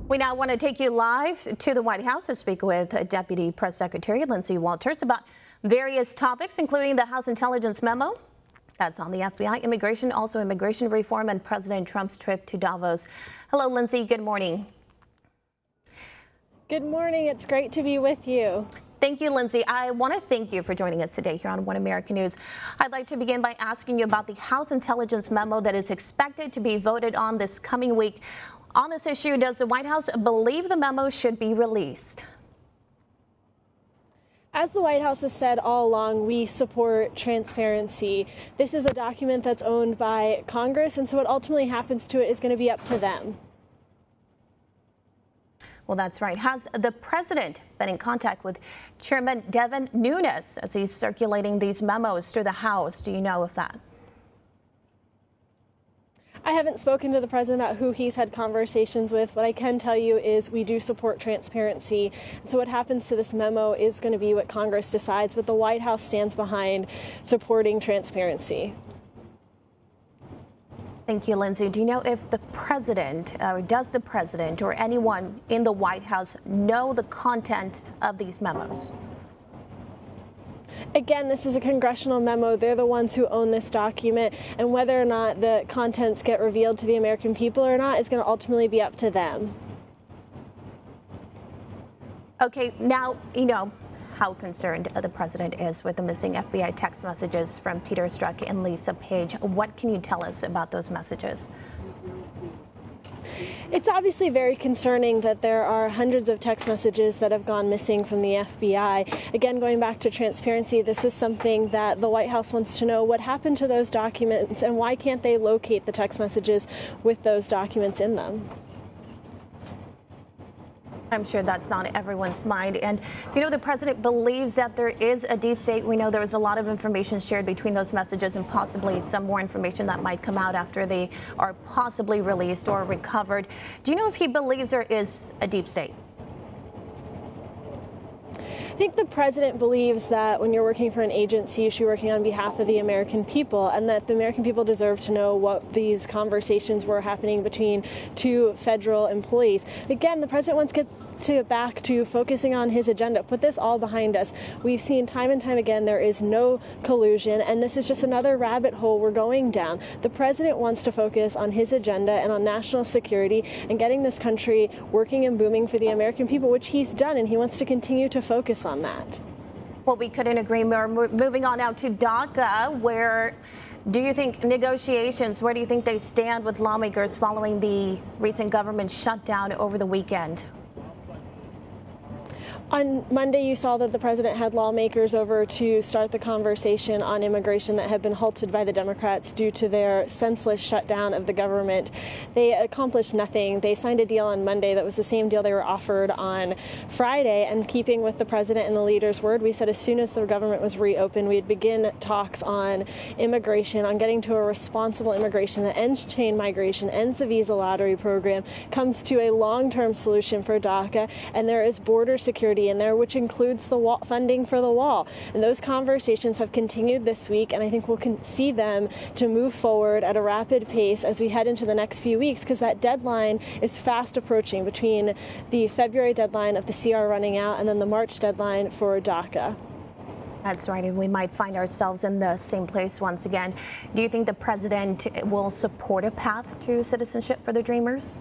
We now want to take you live to the White House to speak with Deputy Press Secretary Lindsay about various topics, including the House intelligence memo that's on the FBI, immigration, also immigration reform, and President Trump's trip to Davos. Hello, Lindsay. Good morning. Good morning. It's great to be with you. Thank you, Lindsay. I want to thank you for joining us today here on One American News. I'd like to begin by asking you about the House intelligence memo that is expected to be voted on this coming week. On this issue, does the White House believe the memo should be released? As the White House has said all along, we support transparency. This is a document that's owned by Congress, and so what ultimately happens to it is going to be up to them. Well, that's right. Has the president been in contact with Chairman Devin Nunes as he's circulating these memos through the House? Do you know of that? I haven't spoken to the president about who he's had conversations with. What I can tell you is we do support transparency. So what happens to this memo is going to be what Congress decides, but the White House stands behind supporting transparency. Thank you, Lindsay. Do you know if the president, or does the president or anyone in the White House know the content of these memos? Again, this is a congressional memo. They're the ones who own this document, and whether or not the contents get revealed to the American people or not is going to ultimately be up to them. Okay, now, you know how concerned the president is with the missing FBI text messages from Peter Strzok and Lisa Page. What can you tell us about those messages? It's obviously very concerning that there are hundreds of text messages that have gone missing from the FBI. Again, going back to transparency, this is something that the White House wants to know. What happened to those documents, and why can't they locate the text messages with those documents in them? I'm sure that's on everyone's mind. And you know, the president believes that there is a deep state. We know there was a lot of information shared between those messages, and possibly some more information that might come out after they are possibly released or recovered. Do you know if he believes there is a deep state? I think the president believes that when you're working for an agency, you should be working on behalf of the American people, and that the American people deserve to know what these conversations were happening between two federal employees. Again, the president wants to get back to focusing on his agenda. Put this all behind us. We've seen time and time again there is no collusion, and this is just another rabbit hole we're going down. The president wants to focus on his agenda and on national security and getting this country working and booming for the American people, which he's done, and he wants to continue to focus on that. Well, we couldn't agree more. Moving on now to DACA, where do you think negotiations, where do you think they stand with lawmakers following the recent government shutdown over the weekend? On Monday, you saw that the president had lawmakers over to start the conversation on immigration that had been halted by the Democrats due to their senseless shutdown of the government. They accomplished nothing. They signed a deal on Monday that was the same deal they were offered on Friday. And keeping with the president and the leader's word, we said as soon as the government was reopened, we'd begin talks on immigration, on getting to a responsible immigration that ends chain migration, ends the visa lottery program, comes to a long-term solution for DACA, and there is border security in there, which includes the funding for the wall. And those conversations have continued this week, and I think we'll see them to move forward at a rapid pace as we head into the next few weeks, because that deadline is fast approaching, between the February deadline of the CR running out and then the March deadline for DACA. That's right, and we might find ourselves in the same place once again. Do you think the president will support a path to citizenship for the Dreamers?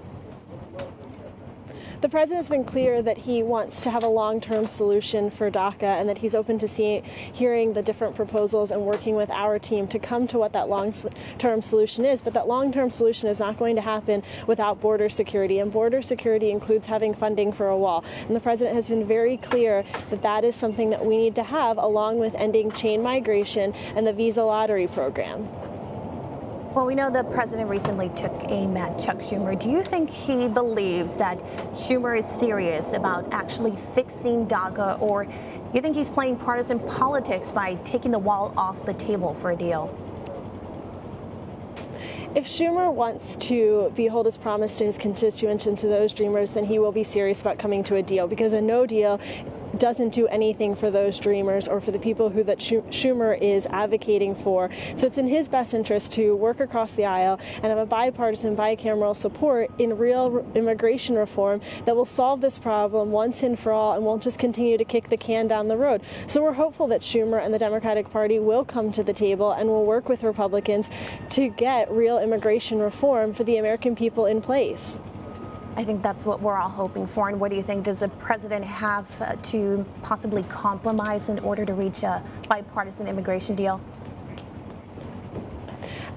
The president's been clear that he wants to have a long-term solution for DACA, and that he's open to hearing the different proposals and working with our team to come to what that long-term solution is. But that long-term solution is not going to happen without border security, and border security includes having funding for a wall. And the president has been very clear that that is something that we need to have, along with ending chain migration and the visa lottery program. Well, we know the president recently took aim at Chuck Schumer. Do you think he believes that Schumer is serious about actually fixing DACA, or do you think he's playing partisan politics by taking the wall off the table for a deal? If Schumer wants to hold his promise to his constituents and to those Dreamers, then he will be serious about coming to a deal, because a no deal doesn't do anything for those dreamers or for the people who that Schumer is advocating for. So it's in his best interest to work across the aisle and have a bipartisan, bicameral support in real immigration reform that will solve this problem once and for all and won't just continue to kick the can down the road. So we're hopeful that Schumer and the Democratic Party will come to the table and will work with Republicans to get real immigration reform for the American people in place. I think that's what we're all hoping for. And what do you think? Does the president have to possibly compromise in order to reach a bipartisan immigration deal?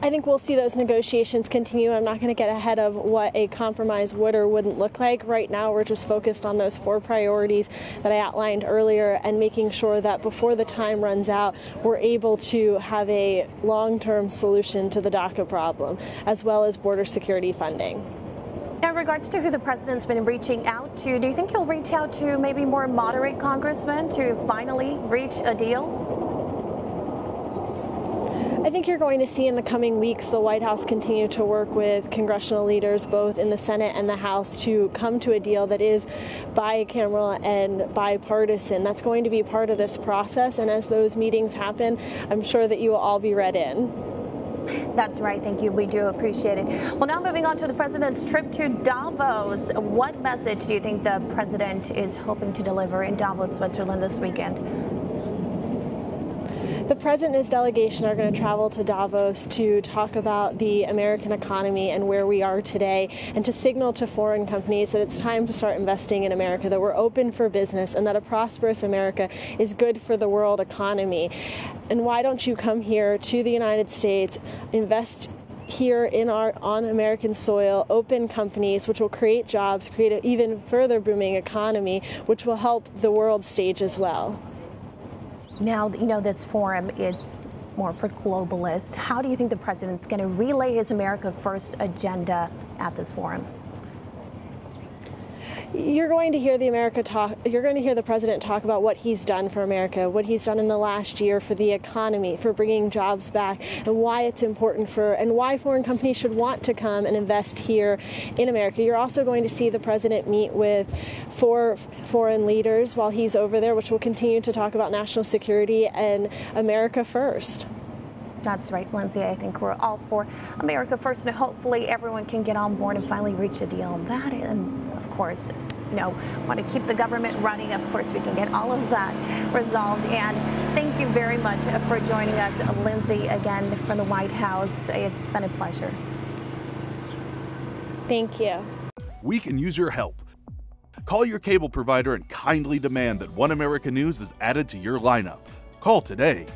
I think we'll see those negotiations continue. I'm not going to get ahead of what a compromise would or wouldn't look like. Right now, we're just focused on those 4 priorities that I outlined earlier and making sure that before the time runs out, we're able to have a long-term solution to the DACA problem, as well as border security funding. In regards to who the president's been reaching out to, do you think he'll reach out to maybe more moderate congressmen to finally reach a deal? I think you're going to see in the coming weeks the White House continue to work with congressional leaders both in the Senate and the House to come to a deal that is bicameral and bipartisan. That's going to be part of this process, and as those meetings happen, I'm sure that you will all be read in. That's right. Thank you. We do appreciate it. Well, now moving on to the president's trip to Davos. What message do you think the president is hoping to deliver in Davos, Switzerland this weekend? The president and his delegation are going to travel to Davos to talk about the American economy and where we are today, and to signal to foreign companies that it's time to start investing in America, that we're open for business, and that a prosperous America is good for the world economy. And why don't you come here to the United States, invest here on American soil, open companies, which will create jobs, create an even further booming economy, which will help the world stage as well. Now, you know, this forum is more for globalists. How do you think the president's going to relay his America First agenda at this forum? You're going to hear you're going to hear the president talk about what he's done for America, what he's done in the last year for the economy, for bringing jobs back, and why it's important and why foreign companies should want to come and invest here in America. You're also going to see the president meet with 4 foreign leaders while he's over there, which will continue to talk about national security and America First. That's right, Lindsay. I think we're all for America First, and hopefully everyone can get on board and finally reach a deal on that. And of course, you know, want to keep the government running. Of course, we can get all of that resolved. And thank you very much for joining us, Lindsay, again from the White House. It's been a pleasure. Thank you. We can use your help. Call your cable provider and kindly demand that One America News is added to your lineup. Call today.